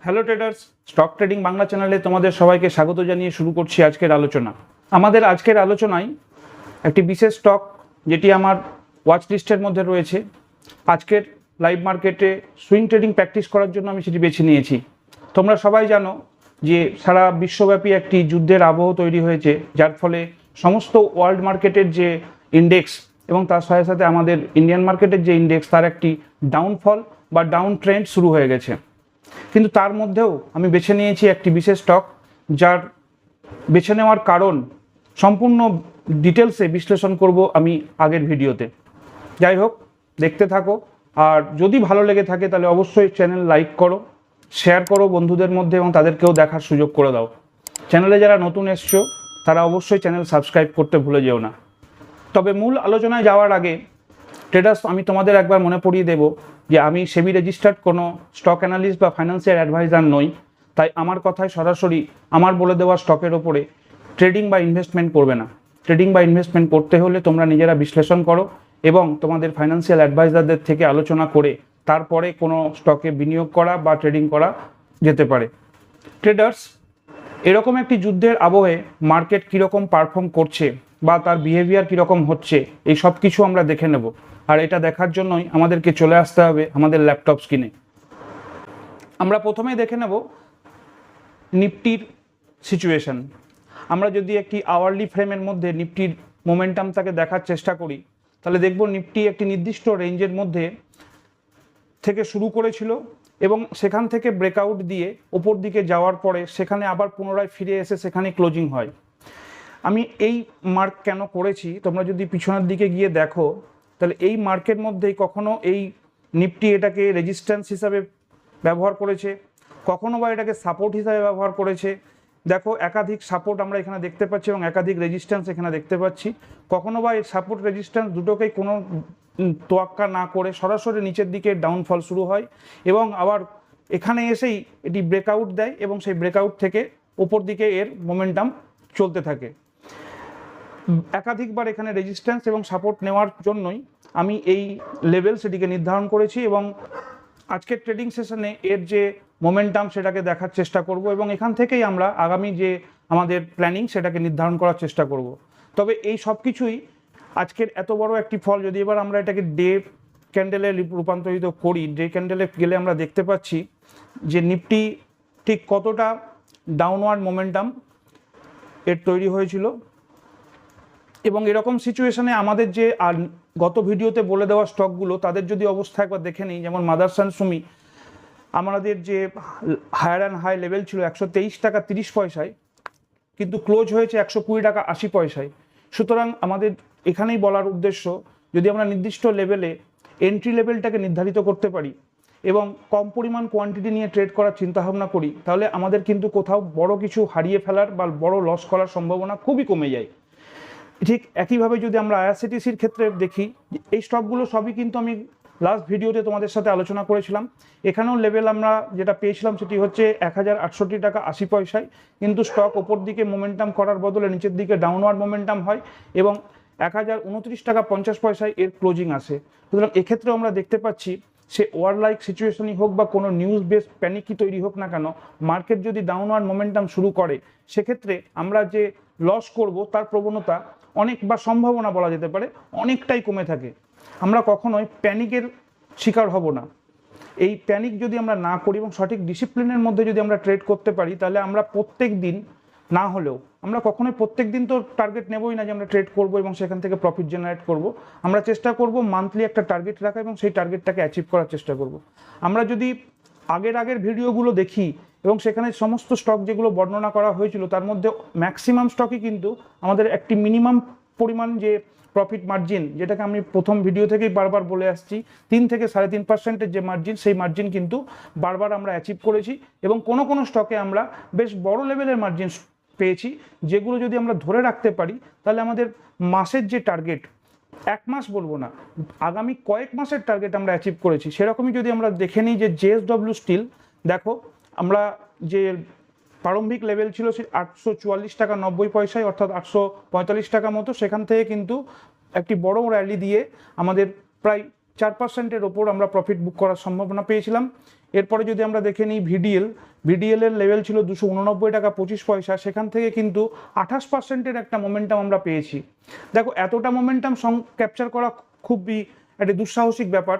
Hello traders, stock trading Bangla চ্যানেলে তোমাদের সবাইকে স্বাগত জানিয়ে শুরু করছি আজকের আলোচনা। আমাদের আজকের আলোচনায় একটি বিশেষ স্টক যেটি আমার ওয়াচ লিস্টের মধ্যে রয়েছে। আজকের লাইভ মার্কেটে সুইং ট্রেডিং প্র্যাকটিস করার জন্য আমি সেটি বেছে নিয়েছি। তোমরা সবাই জানো যে সারা বিশ্বব্যাপী একটি যুদ্ধের আবহ তৈরি হয়েছে, যার ফলে সমস্ত ওয়ার্ল্ড মার্কেটের যে ইন্ডেক্স এবং তার সাথে সাথে আমাদের ইন্ডিয়ান মার্কেটের যে ইন্ডেক্স তার একটি ডাউনফল বা ডাউন ট্রেন্ড শুরু হয়ে গেছে। কিন্তু তার মধ্যেও আমি বেছে নিয়েছি একটি বিশেষ স্টক, যার বেছে নেওয়ার কারণ সম্পূর্ণ ডিটেলসে বিশ্লেষণ করব আমি আগের ভিডিওতে। যাই হোক, দেখতে থাকো। আর যদি ভালো লেগে থাকে তাহলে অবশ্যই চ্যানেল লাইক করো, শেয়ার করো বন্ধুদের মধ্যে এবং তাদেরকেও দেখার সুযোগ করে দাও। চ্যানেলে যারা নতুন এসছো তারা অবশ্যই চ্যানেল সাবস্ক্রাইব করতে ভুলে যেও না। তবে মূল আলোচনায় যাওয়ার আগে ট্রেডার্স, আমি তোমাদের একবার মনে পড়িয়ে দেব যে আমি সেবি রেজিস্টার্ড কোনো স্টক অ্যানালিস্ট বা ফাইন্যান্সিয়াল অ্যাডভাইজার নই। তাই আমার কথায় সরাসরি আমার বলে দেওয়া স্টকের ওপরে ট্রেডিং বা ইনভেস্টমেন্ট করবে না। ট্রেডিং বা ইনভেস্টমেন্ট করতে হলে তোমরা নিজেরা বিশ্লেষণ করো এবং তোমাদের ফাইন্যান্সিয়াল অ্যাডভাইজারদের থেকে আলোচনা করে তারপরে কোনো স্টকে বিনিয়োগ করা বা ট্রেডিং করা যেতে পারে। ট্রেডার্স, এরকম একটি যুদ্ধের আবহে মার্কেট কীরকম পারফর্ম করছে বা তার বিহেভিয়ার কীরকম হচ্ছে, এই সব কিছু আমরা দেখে নেব। আর এটা দেখার জন্যই আমাদেরকে চলে আসতে হবে আমাদের ল্যাপটপ স্ক্রিনে। আমরা প্রথমেই দেখে নেব নিফটির সিচুয়েশন। আমরা যদি একটি আওয়ারলি ফ্রেমের মধ্যে নিফটির মোমেন্টামটাকে দেখার চেষ্টা করি তাহলে দেখব নিফটি একটি নির্দিষ্ট রেঞ্জের মধ্যে থেকে শুরু করেছিল এবং সেখান থেকে ব্রেকআউট দিয়ে ওপর দিকে যাওয়ার পরে সেখানে আবার পুনরায় ফিরে এসে সেখানে ক্লোজিং হয়। আমি এই মার্ক কেন করেছি, তোমরা যদি পিছনের দিকে গিয়ে দেখো তাহলে এই মার্কের মধ্যেই কখনো এই নিফটি এটাকে রেজিস্ট্যান্স হিসাবে ব্যবহার করেছে, কখনো বা এটাকে সাপোর্ট হিসাবে ব্যবহার করেছে। দেখো, একাধিক সাপোর্ট আমরা এখানে দেখতে পাচ্ছি এবং একাধিক রেজিস্ট্যান্স এখানে দেখতে পাচ্ছি। কখনো বা এই সাপোর্ট রেজিস্ট্যান্স দুটোকেই কোনো তোয়াক্কা না করে সরাসরি নিচের দিকে ডাউনফল শুরু হয় এবং আবার এখানে এসেই এটি ব্রেকআউট দেয় এবং সেই ব্রেকআউট থেকে ওপর দিকে এর মোমেন্টাম চলতে থাকে। একাধিকবার এখানে রেজিস্ট্যান্স এবং সাপোর্ট নেওয়ার জন্যই আমি এই লেভেল সেটিকে নির্ধারণ করেছি এবং আজকের ট্রেডিং সেশনে এর যে মোমেন্টাম সেটাকে দেখার চেষ্টা করব এবং এখান থেকেই আমরা আগামী যে আমাদের প্ল্যানিং সেটাকে নির্ধারণ করার চেষ্টা করব। তবে এই সব কিছুই আজকের এত বড় একটি ফল যদি এবার আমরা এটাকে ডে ক্যান্ডেলে রূপান্তরিত করি, ডে ক্যান্ডেলে গেলে আমরা দেখতে পাচ্ছি যে নিফটি ঠিক কতটা ডাউনওয়ার্ড মোমেন্টাম এর তৈরি হয়েছিল। এবং এরকম সিচুয়েশনে আমাদের যে গত ভিডিওতে বলে দেওয়া স্টকগুলো তাদের যদি অবস্থা একবার দেখে নিই, যেমন মাদারসান সুমি, আমাদের যে হায়ার অ্যান্ড হাই লেভেল ছিল 123 টাকা 30 পয়সায়, কিন্তু ক্লোজ হয়েছে 120 টাকা 80 পয়সায়। সুতরাং আমাদের এখানেই বলার উদ্দেশ্য, যদি আমরা নির্দিষ্ট লেভেলে এন্ট্রি লেভেলটাকে নির্ধারিত করতে পারি এবং কম পরিমাণ কোয়ান্টিটি নিয়ে ট্রেড করার চিন্তাভাবনা করি তাহলে আমাদের কিন্তু কোথাও বড় কিছু হারিয়ে ফেলার বা বড় লস করার সম্ভাবনা খুবই কমে যায়। ঠিক একইভাবে যদি আমরা আইআরসিটিসির ক্ষেত্রে দেখি, এই স্টকগুলো সবই কিন্তু আমি লাস্ট ভিডিওতে তোমাদের সাথে আলোচনা করেছিলাম। এখানেও লেভেল আমরা যেটা পেয়েছিলাম সেটি হচ্ছে 1068 টাকা 80 পয়সায়, কিন্তু স্টক ওপর দিকে মোমেন্টাম করার বদলে নিচের দিকে ডাউনওয়ার্ড মোমেন্টাম হয় এবং 1029 টাকা 50 পয়সায় এর ক্লোজিং আসে। সুতরাং এক্ষেত্রেও আমরা দেখতে পাচ্ছি সে ওয়ার লাইক সিচুয়েশনই হোক বা কোনো নিউজ বেস প্যানিকই তৈরি হোক না কেন, মার্কেট যদি ডাউনওয়ার্ড মোমেন্টাম শুরু করে সেক্ষেত্রে আমরা যে লস করব তার প্রবণতা অনেক বা সম্ভাবনা বলা যেতে পারে অনেকটাই কমে থাকে। আমরা কখনোই প্যানিকের শিকার হব না। এই প্যানিক যদি আমরা না করি এবং সঠিক ডিসিপ্লিনের মধ্যে যদি আমরা ট্রেড করতে পারি তাহলে আমরা প্রত্যেক দিন না হলেও আমরা কখনোই প্রত্যেক দিন তো টার্গেট নেবই না যে আমরা ট্রেড করব এবং সেখান থেকে প্রফিট জেনারেট করব। আমরা চেষ্টা করব মান্থলি একটা টার্গেট রাখা এবং সেই টার্গেটটাকে অ্যাচিভ করার চেষ্টা করব। আমরা যদি আগের ভিডিওগুলো দেখি এবং সেখানে সমস্ত স্টক যেগুলো বর্ণনা করা হয়েছিল তার মধ্যে ম্যাক্সিমাম স্টকই কিন্তু আমাদের একটি মিনিমাম পরিমাণ যে প্রফিট মার্জিন, যেটাকে আমি প্রথম ভিডিও থেকেই বারবার বলে আসছি, 3 থেকে 3.5% যে মার্জিন, সেই মার্জিন কিন্তু বারবার আমরা অ্যাচিভ করেছি এবং কোনো স্টকে আমরা বেশ বড় লেভেলের মার্জিন পেয়েছি, যেগুলো যদি আমরা ধরে রাখতে পারি তাহলে আমাদের মাসের যে টার্গেট, এক মাস বলবো না, আগামী কয়েক মাসের টার্গেট আমরা অ্যাচিভ করেছি। সেরকমই যদি আমরা দেখে নিই যে জেএসডব্লিউ স্টিল, দেখো আমরা যে প্রারম্ভিক লেভেল ছিল সে 844 টাকা 90 পয়সায়, অর্থাৎ 845 টাকা মতো, সেখান থেকে কিন্তু একটি বড় র্যালি দিয়ে আমাদের প্রায় 4%-এর ওপর আমরা প্রফিট বুক করার সম্ভাবনা পেয়েছিলাম। এরপরে যদি আমরা দেখে নিই ভিডিএল এর লেভেল ছিল 289 টাকা 25 পয়সা, সেখান থেকে কিন্তু 28%-এর একটা মোমেন্টাম আমরা পেয়েছি। দেখো, এতটা মোমেন্টাম ক্যাপচার করা খুবই একটা দুঃসাহসিক ব্যাপার।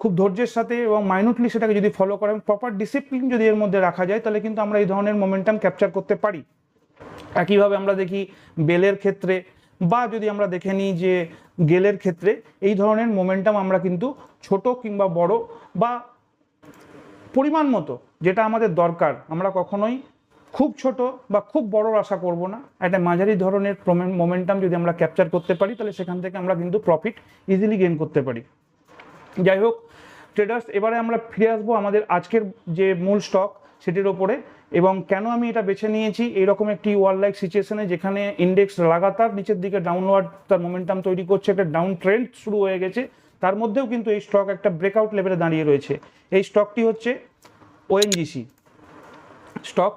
খুব ধৈর্যের সাথে এবং মাইনুটলি সেটাকে যদি ফলো করেন, প্রপার ডিসিপ্লিন যদি এর মধ্যে রাখা যায়, তাহলে কিন্তু আমরা এই ধরনের মোমেন্টাম ক্যাপচার করতে পারি। একইভাবে আমরা দেখি বেলের ক্ষেত্রে, বা যদি আমরা দেখে নিই যে গেলের ক্ষেত্রে, এই ধরনের মোমেন্টাম আমরা কিন্তু ছোট কিংবা বড় বা পরিমাণ মতো যেটা আমাদের দরকার, আমরা কখনোই খুব ছোট বা খুব বড় আশা করব না। একটা মাঝারি ধরনের মোমেন্টাম যদি আমরা ক্যাপচার করতে পারি, তাহলে সেখান থেকে আমরা কিন্তু প্রফিট ইজিলি গেইন করতে পারি। যাই হোক ট্রেডার্স, এবারে আমরা ফিরে আসবো আমাদের আজকের যে মূল স্টক সেটির ওপরে, এবং কেন আমি এটা বেছে নিয়েছি এইরকম একটি ওয়ার্ল্ড লাইক সিচুয়েশনে, যেখানে ইন্ডেক্স লাগাতার নিচের দিকে ডাউনওয়ার্ড তার মোমেন্টাম তৈরি করছে, একটা ডাউন ট্রেন্ড শুরু হয়ে গেছে, তার মধ্যেও কিন্তু এই স্টক একটা ব্রেকআউট লেভেলে দাঁড়িয়ে রয়েছে। এই স্টকটি হচ্ছে ওএনজিসি স্টক।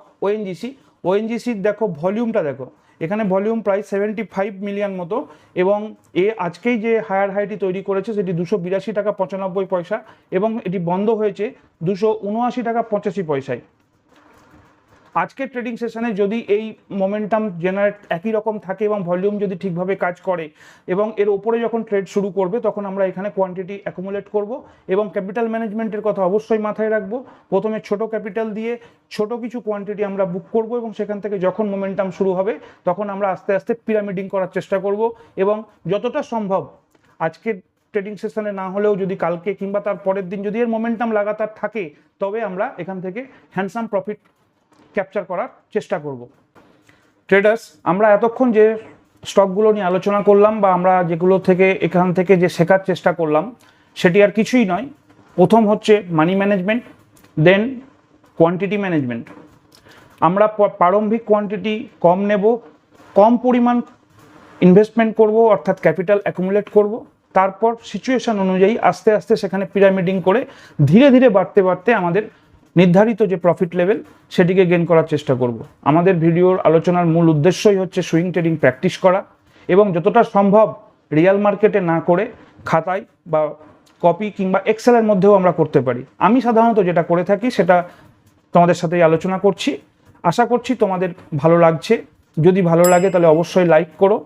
ওএনজিসির দেখো ভলিউমটা, দেখো এখানে ভলিউম প্রায় 75 মিলিয়ন মতো, এবং আজকেই যে হায়ার হাইটি তৈরি করেছে সেটি 282 টাকা 95 পয়সা, এবং এটি বন্ধ হয়েছে 279 টাকা 85 পয়সায়। আজকের ট্রেডিং সেশনে যদি এই মোমেন্টাম জেনারেট একই রকম থাকে এবং ভলিউম যদি ঠিকভাবে কাজ করে এবং এর ওপরে যখন ট্রেড শুরু করবে, তখন আমরা এখানে কোয়ান্টিটি অ্যাকুমুলেট করব, এবং ক্যাপিটাল ম্যানেজমেন্টের কথা অবশ্যই মাথায় রাখবো। প্রথমে ছোট ক্যাপিটাল দিয়ে ছোট কিছু কোয়ান্টিটি আমরা বুক করব, এবং সেখান থেকে যখন মোমেন্টাম শুরু হবে তখন আমরা আস্তে আস্তে পিরামিডিং করার চেষ্টা করব, এবং যতটা সম্ভব আজকের ট্রেডিং সেশনে না হলেও যদি কালকে কিংবা তার পরের দিন যদি এর মোমেন্টাম লাগাতার থাকে, তবে আমরা এখান থেকে হ্যান্ডসাম প্রফিট ক্যাপচার করার চেষ্টা করব। ট্রেডার্স, আমরা এতক্ষণ যে স্টকগুলো নিয়ে আলোচনা করলাম, বা আমরা যেগুলো থেকে এখান থেকে যে শেখার চেষ্টা করলাম, সেটি আর কিছুই নয়। প্রথম হচ্ছে মানি ম্যানেজমেন্ট, দেন কোয়ান্টিটি ম্যানেজমেন্ট। আমরা প্রারম্ভিক কোয়ান্টিটি কম নেব, কম পরিমাণ ইনভেস্টমেন্ট করব, অর্থাৎ ক্যাপিটাল অ্যাকুমুলেট করব, তারপর সিচুয়েশন অনুযায়ী আস্তে আস্তে সেখানে পিরামিডিং করে ধীরে ধীরে বাড়তে বাড়তে আমাদের নির্ধারিত যে প্রফিট লেভেল সেটিকে গেইন করার চেষ্টা করব। আমাদের ভিডিওর আলোচনার মূল উদ্দেশ্যই হচ্ছে সুইং ট্রেডিং প্র্যাকটিস করা, এবং যতটা সম্ভব রিয়াল মার্কেটে না করে খাতায় বা কপি কিংবা এক্সেলের মধ্যেও আমরা করতে পারি। আমি সাধারণত যেটা করে থাকি সেটা তোমাদের সাথেই আলোচনা করছি। আশা করছি তোমাদের ভালো লাগছে। যদি ভালো লাগে তাহলে অবশ্যই লাইক করো,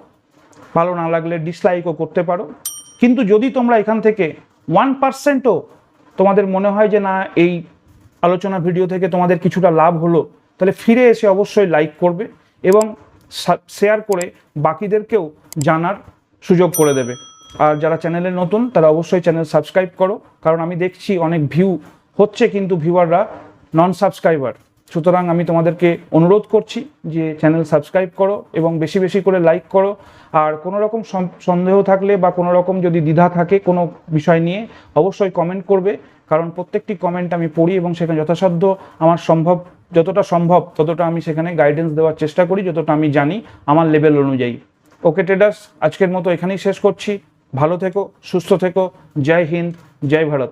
ভালো না লাগলে ডিসলাইকও করতে পারো। কিন্তু যদি তোমরা এখান থেকে 1%ও তোমাদের মনে হয় যে না, এই আলোচনা ভিডিও থেকে তোমাদের কিছুটা লাভ হলো, তাহলে ফিরে এসে অবশ্যই লাইক করবে এবং শেয়ার করে বাকিদেরকেও জানার সুযোগ করে দেবে। আর যারা চ্যানেলে নতুন তারা অবশ্যই চ্যানেল সাবস্ক্রাইব করো, কারণ আমি দেখছি অনেক ভিউ হচ্ছে কিন্তু ভিউয়াররা নন সাবস্ক্রাইবার। সুতরাং আমি তোমাদেরকে অনুরোধ করছি যে চ্যানেল সাবস্ক্রাইব করো এবং বেশি বেশি করে লাইক করো। আর কোনো রকম সন্দেহ থাকলে বা কোনো রকম যদি দ্বিধা থাকে কোনো বিষয় নিয়ে, অবশ্যই কমেন্ট করবে, কারণ প্রত্যেকটি কমেন্ট আমি পড়ি এবং সেখানে যথাসাধ্য আমার যতটা সম্ভব ততটা আমি সেখানে গাইডেন্স দেওয়ার চেষ্টা করি, যতটা আমি জানি আমার লেভেল অনুযায়ী। ওকে ট্রেডার্স, আজকের মতো এখানেই শেষ করছি। ভালো থেকো, সুস্থ থেকো। জয় হিন্দ, জয় ভারত।